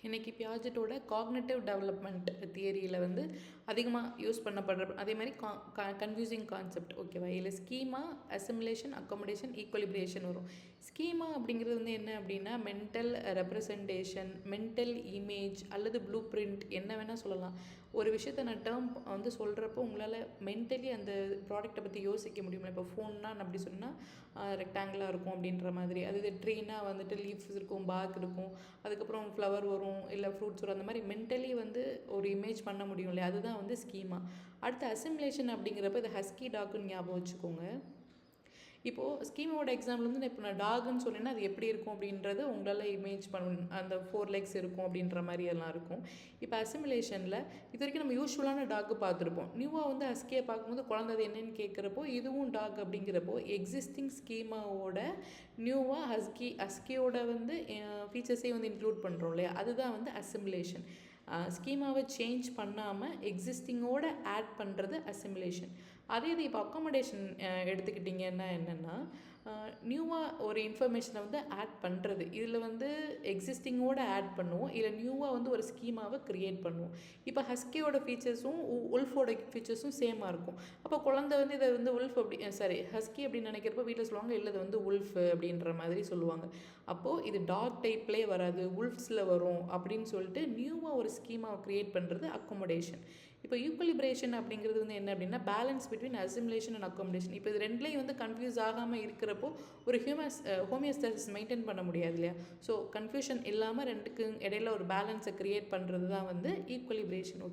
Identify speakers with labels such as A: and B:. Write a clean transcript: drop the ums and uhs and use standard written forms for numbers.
A: இன்றைக்கி பியாஜெட்டோட cognitive development தியரியில் வந்து அதிகமாக யூஸ் பண்ணப்படுற அதே மாதிரி கன்ஃபியூசிங் கான்செப்ட் ஓகேவா. இல்லை ஸ்கீமா, அசிமுலேஷன், அக்காமடேஷன், ஈக்குவலிபிரேஷன் வரும். ஸ்கீமா அப்படிங்கிறது வந்து என்ன அப்படின்னா மென்டல் ரெப்ரசன்டேஷன், மென்டல் இமேஜ் அல்லது ப்ளூ பிரிண்ட் என்ன வேணால் சொல்லலாம். ஒரு விஷயத்தை நான் டேர்ம் வந்து சொல்கிறப்போ உங்களால் மென்டலி அந்த ப்ராடக்ட்டை பற்றி யோசிக்க முடியுமா. இப்போ ஃபோன்னா நான் அப்படி சொன்னால் ரெக்டாங்கிளாக இருக்கும் அப்படின்ற மாதிரி, அது ட்ரீனா வந்துட்டு லீவ்ஸ் இருக்கும், பார்க் இருக்கும், அதுக்கப்புறம் ஃப்ளவர் வரும், இல்லை ஃப்ரூட்ஸ் வரும். அந்த மாதிரி மென்டலி வந்து ஒரு இமேஜ் பண்ண முடியும் இல்லையா, அதுதான் வந்து ஸ்கீமா. அடுத்து அசிமுலேஷன் அப்படிங்கிறப்ப இது ஹஸ்கி டாக்குன்னு ஞாபகம் வச்சுக்கோங்க. இப்போது ஸ்கீமோட எக்ஸாம்பிள் வந்து இப்போ நான் டாகுன்னு சொன்னேன்னா அது எப்படி இருக்கும் அப்படின்றது உங்களால் இமேஜ் பண்ணணும். அந்த 4 legs இருக்கும் அப்படின்ற மாதிரி எல்லாம் இருக்கும். இப்போ அசிமுலேஷனில் இது வரைக்கும் நம்ம யூஸ்வலான டாக்கு பார்த்துருப்போம். நியூவாக வந்து ஹஸ்கியை பார்க்கும்போது குழந்தை அது என்னென்னு கேட்குறப்போ இதுவும் டாக் அப்படிங்கிறப்போ எக்ஸிஸ்டிங் ஸ்கீமாவோட நியூவாக ஹஸ்கியோட வந்து ஃபீச்சர்ஸே வந்து இன்க்ளூட் பண்ணுறோம் இல்லையா, அதுதான் வந்து அசிமுலேஷன். ஸ்கீமாவை சேஞ்ச் பண்ணாமல் எக்ஸிஸ்டிங்கோட ஆட் பண்ணுறது அசிமுலேஷன். அதே இது இப்போ அக்காமடேஷன் எடுத்துக்கிட்டிங்கன்னா என்னென்னா நியூவாக ஒரு இன்ஃபர்மேஷனை வந்து ஆட் பண்ணுறது. இதில் வந்து எக்ஸிஸ்டிங்கோட ஆட் பண்ணுவோம், இல்லை நியூவாக வந்து ஒரு ஸ்கீமாவை க்ரியேட் பண்ணுவோம். இப்போ ஹஸ்கியோட ஃபீச்சர்ஸும் உல்ஃபோட ஃபீச்சர்ஸும் சேமாக இருக்கும். அப்போ குழந்தை வந்து இதை வந்து உல்ஃப் அப்படி ஹஸ்கி அப்படின்னு நினைக்கிறப்போ வீட்டில் சொல்லுவாங்க, இல்லை இது வந்து உல்ஃப் அப்படின்ற மாதிரி சொல்லுவாங்க. அப்போது இது டாக் டைப்லேயே வராது, உல்ஃப்ஸில் வரும் அப்படின்னு சொல்லிட்டு நியூவாக ஒரு ஸ்கீமாவை க்ரியேட் பண்ணுறது அக்காமடேஷன். இப்போ ஈக்குவலிபிரேஷன் அப்படிங்கிறது வந்து என்ன அப்படின்னா balance between assimilation and accommodation. இப்போ இது ரெண்டுலேயும் வந்து கன்ஃபியூஸ் ஆகாமல் இருக்கிறப்போ ஒரு ஹோமியோஸ்டாசிஸ் மெயின்டைன் பண்ண முடியாது இல்லையா. ஸோ கன்ஃபியூஷன் இல்லாமல் ரெண்டுக்கு இடையில ஒரு பேலன்ஸை க்ரியேட் பண்ணுறது தான் வந்து ஈக்குவலிபிரேஷன்.